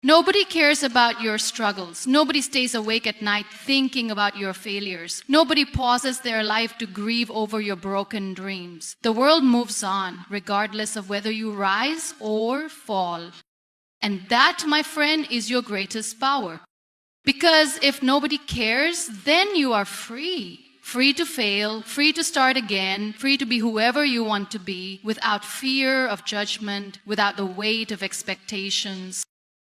Nobody cares about your struggles. Nobody stays awake at night thinking about your failures. Nobody pauses their life to grieve over your broken dreams. The world moves on, regardless of whether you rise or fall. And that, my friend, is your greatest power. Because if nobody cares, then you are free. Free to fail, free to start again, free to be whoever you want to be, without fear of judgment, without the weight of expectations.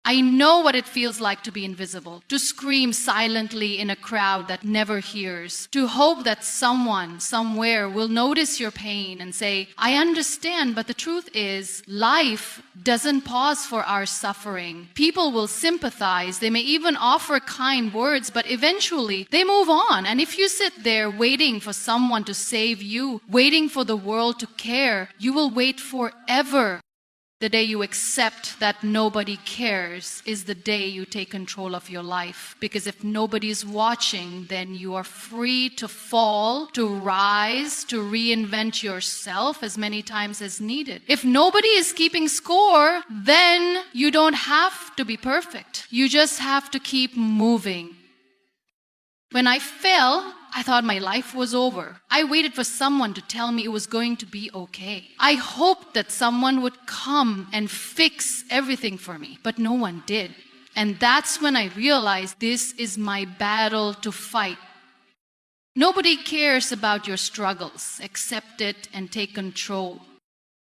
I know what it feels like to be invisible, to scream silently in a crowd that never hears, to hope that someone, somewhere will notice your pain and say, I understand, but the truth is, life doesn't pause for our suffering. People will sympathize, they may even offer kind words, but eventually they move on. And if you sit there waiting for someone to save you, waiting for the world to care, you will wait forever. The day you accept that nobody cares is the day you take control of your life. Because if nobody's watching, then you are free to fall, to rise, to reinvent yourself as many times as needed. If nobody is keeping score, then you don't have to be perfect. You just have to keep moving. When I fell, I thought my life was over. I waited for someone to tell me it was going to be okay. I hoped that someone would come and fix everything for me, but no one did. And that's when I realized this is my battle to fight. Nobody cares about your struggles. Accept it and take control.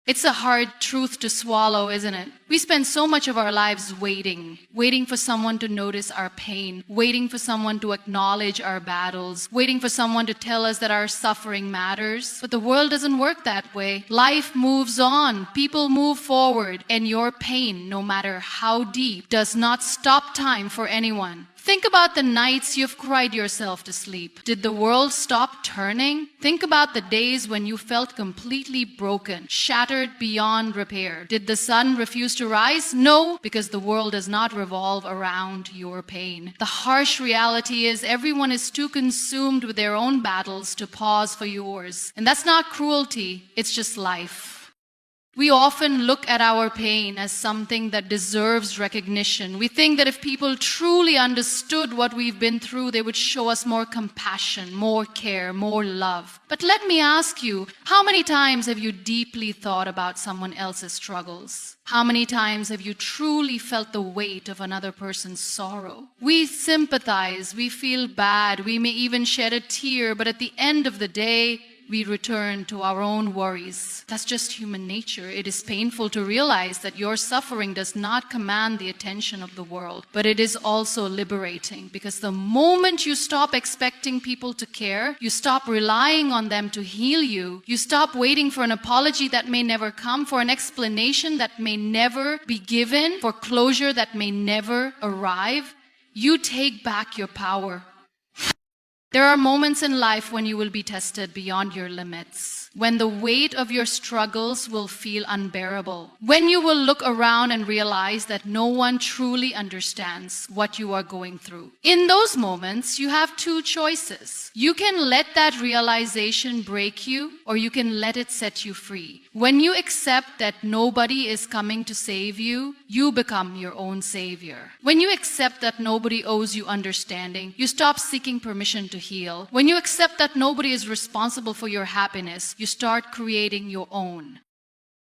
It's a hard truth to swallow, isn't it? We spend so much of our lives waiting for someone to notice our pain, waiting for someone to acknowledge our battles, waiting for someone to tell us that our suffering matters. But the world doesn't work that way. Life moves on, people move forward, and your pain, no matter how deep, does not stop time for anyone. Think about the nights you've cried yourself to sleep. Did the world stop turning? Think about the days when you felt completely broken, shattered beyond repair. Did the sun refuse to rise? No, because the world does not revolve around your pain. The harsh reality is everyone is too consumed with their own battles to pause for yours. And that's not cruelty, it's just life. We often look at our pain as something that deserves recognition. We think that if people truly understood what we've been through, they would show us more compassion, more care, more love. But let me ask you, how many times have you deeply thought about someone else's struggles? How many times have you truly felt the weight of another person's sorrow? We sympathize, we feel bad, we may even shed a tear, but at the end of the day, we return to our own worries. That's just human nature. It is painful to realize that your suffering does not command the attention of the world, but it is also liberating, because the moment you stop expecting people to care, you stop relying on them to heal you, you stop waiting for an apology that may never come, for an explanation that may never be given, for closure that may never arrive, you take back your power. There are moments in life when you will be tested beyond your limits, when the weight of your struggles will feel unbearable, when you will look around and realize that no one truly understands what you are going through. In those moments, you have two choices. You can let that realization break you, or you can let it set you free. When you accept that nobody is coming to save you, you become your own savior. When you accept that nobody owes you understanding, you stop seeking permission to heal. When you accept that nobody is responsible for your happiness, you start creating your own.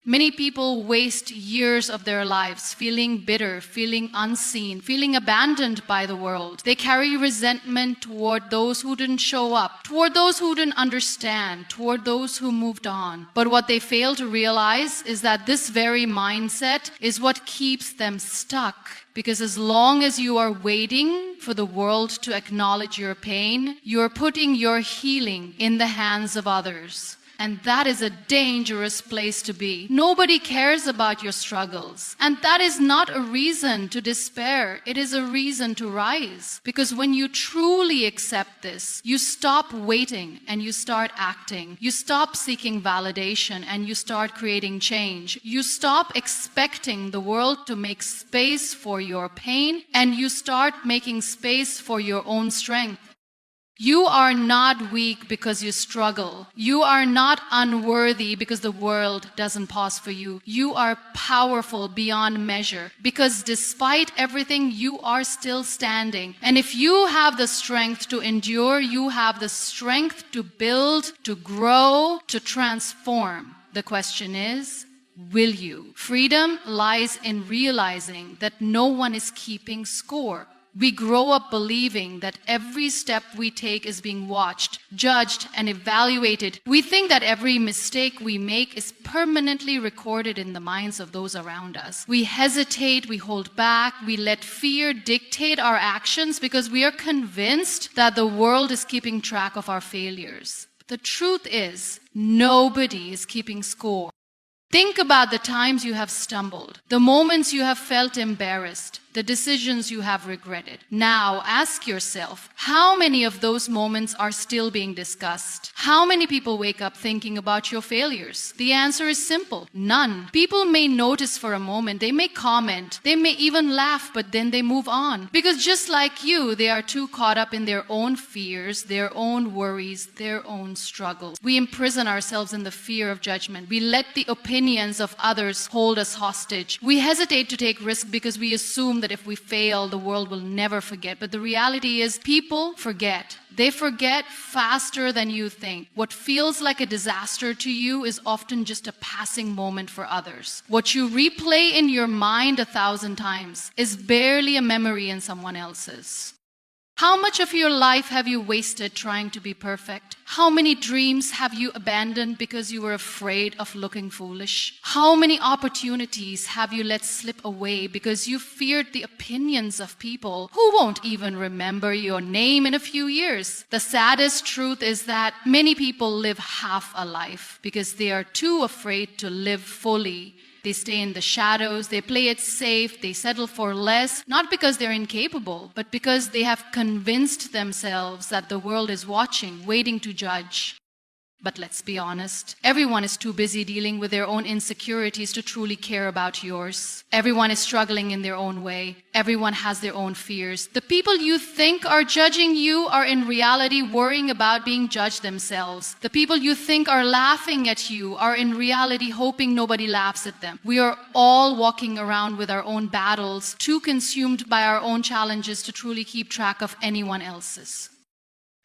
Many people waste years of their lives feeling bitter, feeling unseen, feeling abandoned by the world. They carry resentment toward those who didn't show up, toward those who didn't understand, toward those who moved on. But what they fail to realize is that this very mindset is what keeps them stuck. Because as long as you are waiting for the world to acknowledge your pain, you are putting your healing in the hands of others. And that is a dangerous place to be. Nobody cares about your struggles. And that is not a reason to despair. It is a reason to rise. Because when you truly accept this, you stop waiting and you start acting. You stop seeking validation and you start creating change. You stop expecting the world to make space for your pain and you start making space for your own strength. You are not weak because you struggle. You are not unworthy because the world doesn't pause for you. You are powerful beyond measure because despite everything, you are still standing. And if you have the strength to endure, you have the strength to build, to grow, to transform. The question is, will you? Freedom lies in realizing that no one is keeping score. We grow up believing that every step we take is being watched, judged, and evaluated. We think that every mistake we make is permanently recorded in the minds of those around us. We hesitate, we hold back, we let fear dictate our actions because we are convinced that the world is keeping track of our failures. The truth is, nobody is keeping score. Think about the times you have stumbled, the moments you have felt embarrassed, the decisions you have regretted. Now ask yourself, how many of those moments are still being discussed? How many people wake up thinking about your failures? The answer is simple, none. People may notice for a moment, they may comment, they may even laugh, but then they move on. Because just like you, they are too caught up in their own fears, their own worries, their own struggles. We imprison ourselves in the fear of judgment. We let the opinions of others hold us hostage. We hesitate to take risks because we assume that if we fail, the world will never forget. But the reality is, people forget. They forget faster than you think. What feels like a disaster to you is often just a passing moment for others. What you replay in your mind 1,000 times is barely a memory in someone else's. How much of your life have you wasted trying to be perfect? How many dreams have you abandoned because you were afraid of looking foolish? How many opportunities have you let slip away because you feared the opinions of people who won't even remember your name in a few years? The saddest truth is that many people live half a life because they are too afraid to live fully. They stay in the shadows, they play it safe, they settle for less, not because they're incapable, but because they have convinced themselves that the world is watching, waiting to judge. But let's be honest, everyone is too busy dealing with their own insecurities to truly care about yours. Everyone is struggling in their own way. Everyone has their own fears. The people you think are judging you are in reality worrying about being judged themselves. The people you think are laughing at you are in reality hoping nobody laughs at them. We are all walking around with our own battles, too consumed by our own challenges to truly keep track of anyone else's.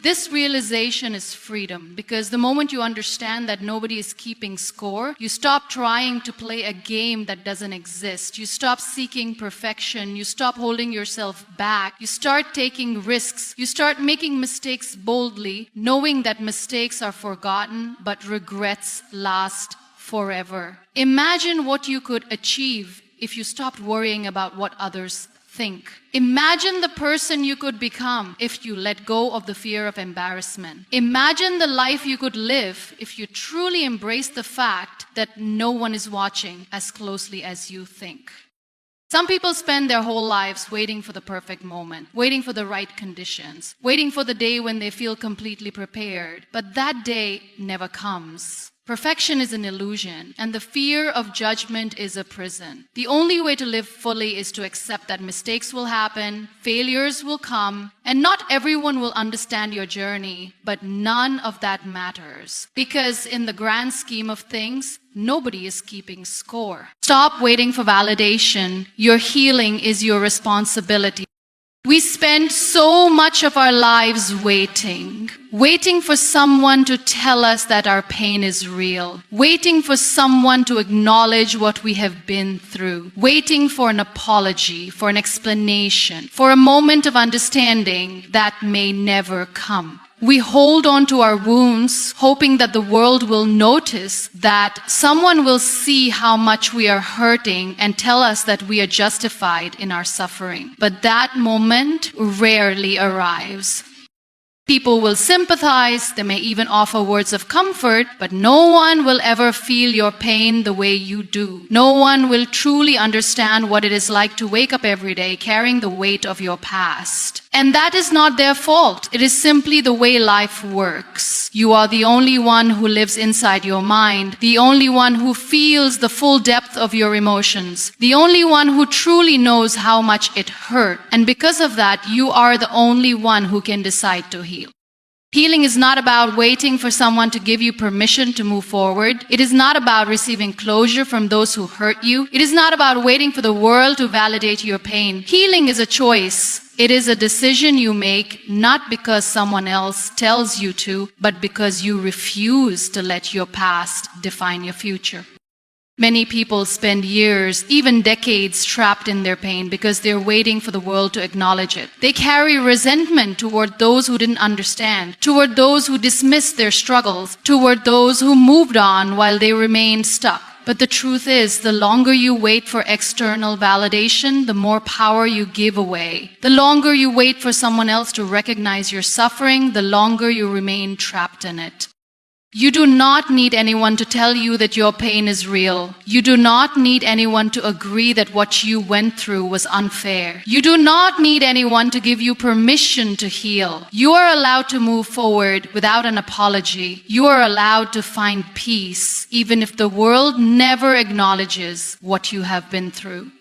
This realization is freedom, because the moment you understand that nobody is keeping score, you stop trying to play a game that doesn't exist. You stop seeking perfection. You stop holding yourself back. You start taking risks. You start making mistakes boldly, knowing that mistakes are forgotten, but regrets last forever. Imagine what you could achieve if you stopped worrying about what others think. Imagine the person you could become if you let go of the fear of embarrassment. Imagine the life you could live if you truly embrace the fact that no one is watching as closely as you think. Some people spend their whole lives waiting for the perfect moment, waiting for the right conditions, waiting for the day when they feel completely prepared. But that day never comes. Perfection is an illusion, and the fear of judgment is a prison. The only way to live fully is to accept that mistakes will happen, failures will come, and not everyone will understand your journey, but none of that matters. Because in the grand scheme of things, nobody is keeping score. Stop waiting for validation. Your healing is your responsibility. We spend so much of our lives waiting for someone to tell us that our pain is real, waiting for someone to acknowledge what we have been through, waiting for an apology, for an explanation, for a moment of understanding that may never come. We hold on to our wounds, hoping that the world will notice, that someone will see how much we are hurting and tell us that we are justified in our suffering. But that moment rarely arrives. People will sympathize, they may even offer words of comfort, but no one will ever feel your pain the way you do. No one will truly understand what it is like to wake up every day carrying the weight of your past. And that is not their fault. It is simply the way life works. You are the only one who lives inside your mind, the only one who feels the full depth of your emotions, the only one who truly knows how much it hurt. And because of that, you are the only one who can decide to heal. Healing is not about waiting for someone to give you permission to move forward. It is not about receiving closure from those who hurt you. It is not about waiting for the world to validate your pain. Healing is a choice. It is a decision you make not because someone else tells you to, but because you refuse to let your past define your future. Many people spend years, even decades, trapped in their pain because they're waiting for the world to acknowledge it. They carry resentment toward those who didn't understand, toward those who dismissed their struggles, toward those who moved on while they remained stuck. But the truth is, the longer you wait for external validation, the more power you give away. The longer you wait for someone else to recognize your suffering, the longer you remain trapped in it. You do not need anyone to tell you that your pain is real. You do not need anyone to agree that what you went through was unfair. You do not need anyone to give you permission to heal. You are allowed to move forward without an apology. You are allowed to find peace, even if the world never acknowledges what you have been through.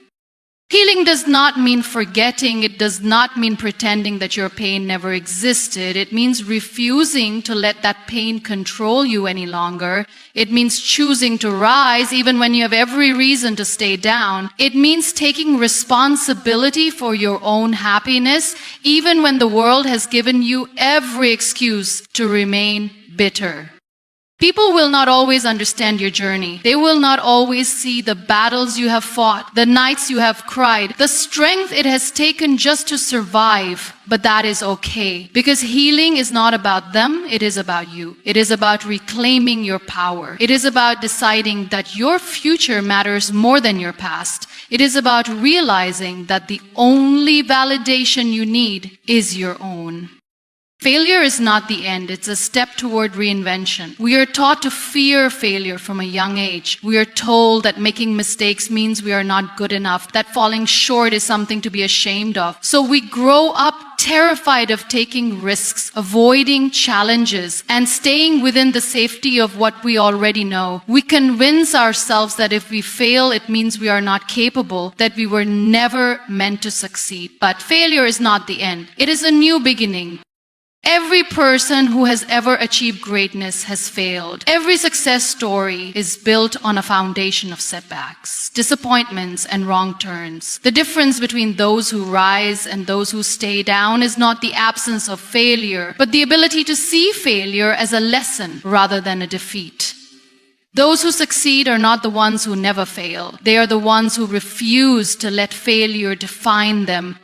Healing does not mean forgetting. It does not mean pretending that your pain never existed. It means refusing to let that pain control you any longer. It means choosing to rise even when you have every reason to stay down. It means taking responsibility for your own happiness, even when the world has given you every excuse to remain bitter. People will not always understand your journey. They will not always see the battles you have fought, the nights you have cried, the strength it has taken just to survive. But that is okay, because healing is not about them, it is about you. It is about reclaiming your power. It is about deciding that your future matters more than your past. It is about realizing that the only validation you need is your own. Failure is not the end. It's a step toward reinvention. We are taught to fear failure from a young age. We are told that making mistakes means we are not good enough, that falling short is something to be ashamed of. So we grow up terrified of taking risks, avoiding challenges, and staying within the safety of what we already know. We convince ourselves that if we fail, it means we are not capable, that we were never meant to succeed. But failure is not the end. It is a new beginning. Every person who has ever achieved greatness has failed. Every success story is built on a foundation of setbacks, disappointments, and wrong turns. The difference between those who rise and those who stay down is not the absence of failure, but the ability to see failure as a lesson rather than a defeat. Those who succeed are not the ones who never fail. They are the ones who refuse to let failure define them.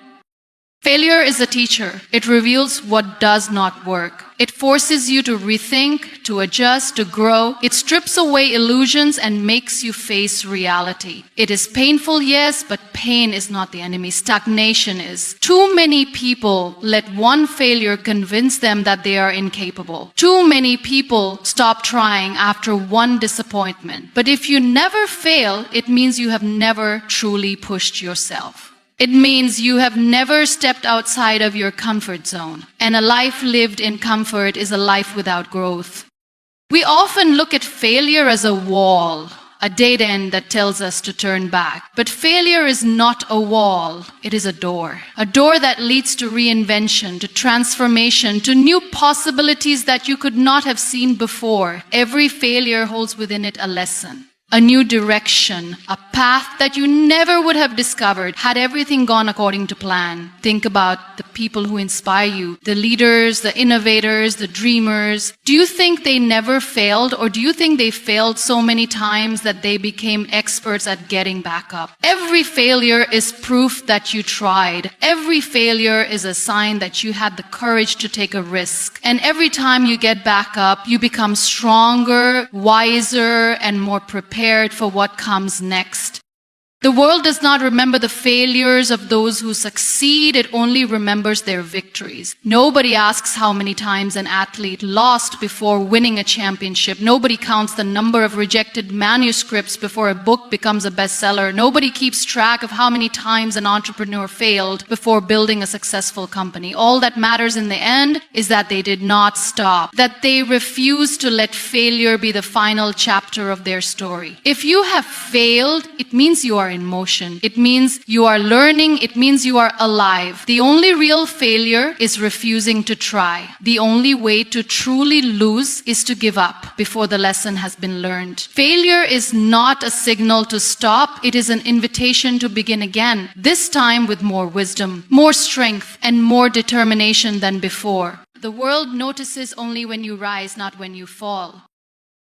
Failure is a teacher. It reveals what does not work. It forces you to rethink, to adjust, to grow. It strips away illusions and makes you face reality. It is painful, yes, but pain is not the enemy. Stagnation is. Too many people let one failure convince them that they are incapable. Too many people stop trying after one disappointment. But if you never fail, it means you have never truly pushed yourself. It means you have never stepped outside of your comfort zone. And a life lived in comfort is a life without growth. We often look at failure as a wall, a dead end that tells us to turn back. But failure is not a wall, it is a door. A door that leads to reinvention, to transformation, to new possibilities that you could not have seen before. Every failure holds within it a lesson. A new direction, a path that you never would have discovered had everything gone according to plan. Think about the people who inspire you, the leaders, the innovators, the dreamers. Do you think they never failed, or do you think they failed so many times that they became experts at getting back up? Every failure is proof that you tried. Every failure is a sign that you had the courage to take a risk. And every time you get back up, you become stronger, wiser, and more prepared for what comes next. The world does not remember the failures of those who succeed. It only remembers their victories. Nobody asks how many times an athlete lost before winning a championship. Nobody counts the number of rejected manuscripts before a book becomes a bestseller. Nobody keeps track of how many times an entrepreneur failed before building a successful company. All that matters in the end is that they did not stop, that they refused to let failure be the final chapter of their story. If you have failed, it means you are are in motion. It means you are learning. It means you are alive. The only real failure is refusing to try. The only way to truly lose is to give up before the lesson has been learned. Failure is not a signal to stop. It is an invitation to begin again, this time with more wisdom, more strength, and more determination than before. The world notices only when you rise, not when you fall.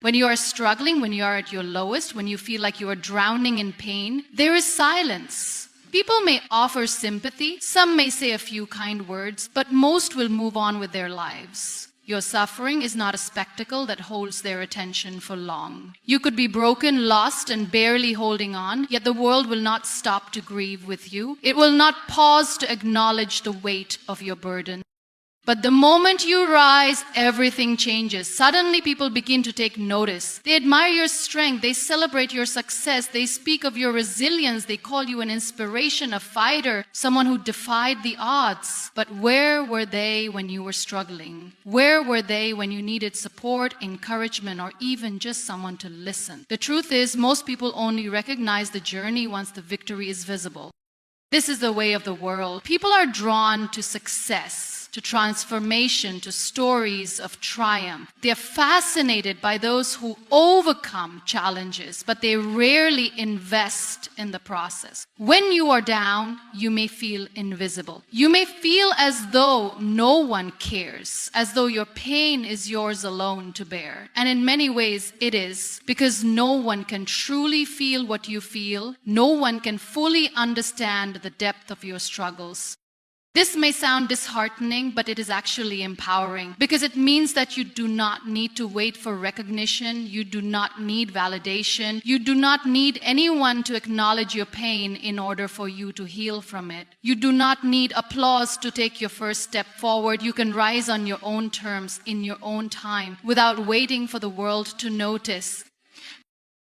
When you are struggling, when you are at your lowest, when you feel like you are drowning in pain, there is silence. People may offer sympathy, some may say a few kind words, but most will move on with their lives. Your suffering is not a spectacle that holds their attention for long. You could be broken, lost, and barely holding on, yet the world will not stop to grieve with you. It will not pause to acknowledge the weight of your burden. But the moment you rise, everything changes. Suddenly people begin to take notice. They admire your strength. They celebrate your success. They speak of your resilience. They call you an inspiration, a fighter, someone who defied the odds. But where were they when you were struggling? Where were they when you needed support, encouragement, or even just someone to listen? The truth is, most people only recognize the journey once the victory is visible. This is the way of the world. People are drawn to success, to transformation, to stories of triumph. They are fascinated by those who overcome challenges, but they rarely invest in the process. When you are down, you may feel invisible. You may feel as though no one cares, as though your pain is yours alone to bear. And in many ways, it is, because no one can truly feel what you feel. No one can fully understand the depth of your struggles. This may sound disheartening, but it is actually empowering, because it means that you do not need to wait for recognition. You do not need validation. You do not need anyone to acknowledge your pain in order for you to heal from it. You do not need applause to take your first step forward. You can rise on your own terms, in your own time, without waiting for the world to notice.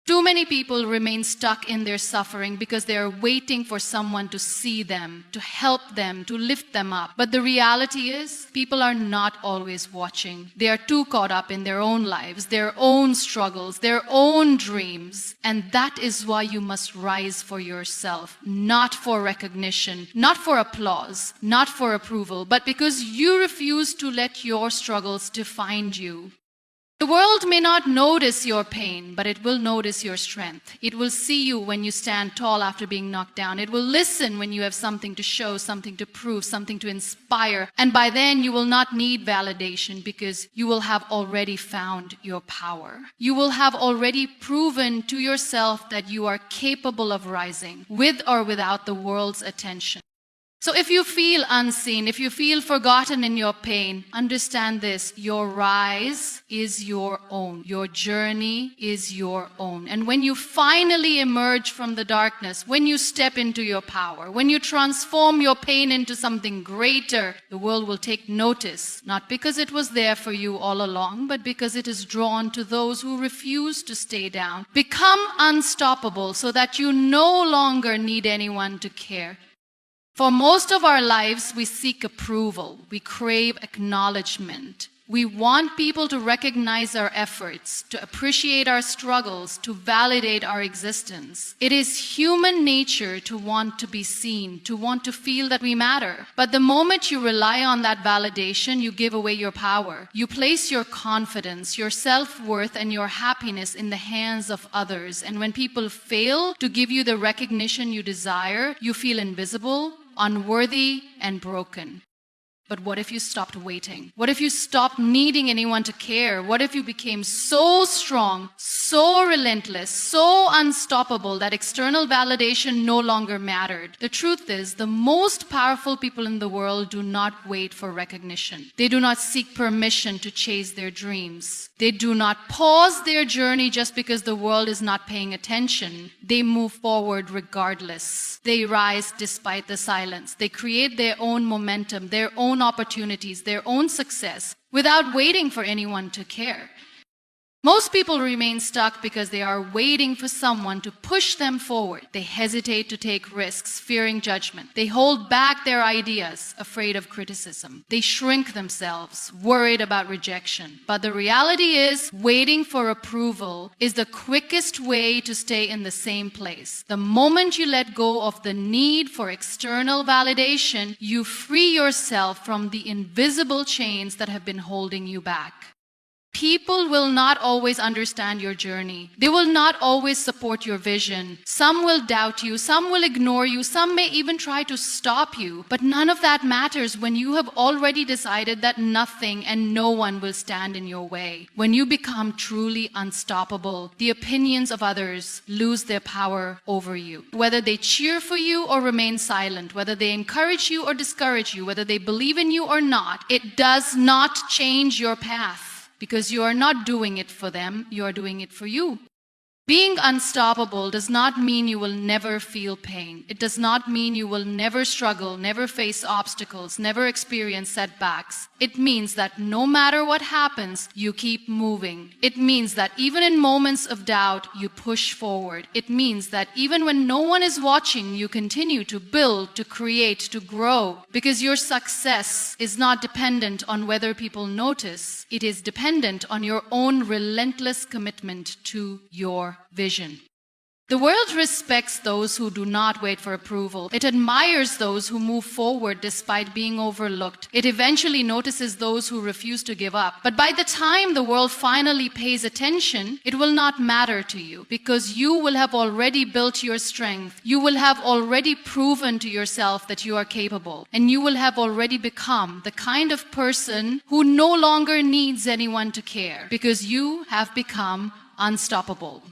Too many people remain stuck in their suffering because they are waiting for someone to see them, to help them, to lift them up. But the reality is, people are not always watching. They are too caught up in their own lives, their own struggles, their own dreams. And that is why you must rise for yourself, not for recognition, not for applause, not for approval, but because you refuse to let your struggles define you. The world may not notice your pain, but it will notice your strength. It will see you when you stand tall after being knocked down. It will listen when you have something to show, something to prove, something to inspire. And by then, you will not need validation, because you will have already found your power. You will have already proven to yourself that you are capable of rising, with or without the world's attention. So if you feel unseen, if you feel forgotten in your pain, understand this: your rise is your own. Your journey is your own. And when you finally emerge from the darkness, when you step into your power, when you transform your pain into something greater, the world will take notice, not because it was there for you all along, but because it is drawn to those who refuse to stay down. Become unstoppable so that you no longer need anyone to care. For most of our lives, we seek approval. We crave acknowledgement. We want people to recognize our efforts, to appreciate our struggles, to validate our existence. It is human nature to want to be seen, to want to feel that we matter. But the moment you rely on that validation, you give away your power. You place your confidence, your self-worth, and your happiness in the hands of others. And when people fail to give you the recognition you desire, you feel invisible, unworthy, and broken. But what if you stopped waiting? What if you stopped needing anyone to care? What if you became so strong, so relentless, so unstoppable that external validation no longer mattered? The truth is, the most powerful people in the world do not wait for recognition. They do not seek permission to chase their dreams. They do not pause their journey just because the world is not paying attention. They move forward regardless. They rise despite the silence. They create their own momentum, their own opportunities, their own success, without waiting for anyone to care. Most people remain stuck because they are waiting for someone to push them forward. They hesitate to take risks, fearing judgment. They hold back their ideas, afraid of criticism. They shrink themselves, worried about rejection. But the reality is, waiting for approval is the quickest way to stay in the same place. The moment you let go of the need for external validation, you free yourself from the invisible chains that have been holding you back. People will not always understand your journey. They will not always support your vision. Some will doubt you, some will ignore you, some may even try to stop you. But none of that matters when you have already decided that nothing and no one will stand in your way. When you become truly unstoppable, the opinions of others lose their power over you. Whether they cheer for you or remain silent, whether they encourage you or discourage you, whether they believe in you or not, it does not change your path. Because you are not doing it for them, you are doing it for you. Being unstoppable does not mean you will never feel pain. It does not mean you will never struggle, never face obstacles, never experience setbacks. It means that no matter what happens, you keep moving. It means that even in moments of doubt, you push forward. It means that even when no one is watching, you continue to build, to create, to grow. Because your success is not dependent on whether people notice. It is dependent on your own relentless commitment to your vision. The world respects those who do not wait for approval. It admires those who move forward despite being overlooked. It eventually notices those who refuse to give up. But by the time the world finally pays attention, it will not matter to you because you will have already built your strength. You will have already proven to yourself that you are capable. And you will have already become the kind of person who no longer needs anyone to care because you have become unstoppable.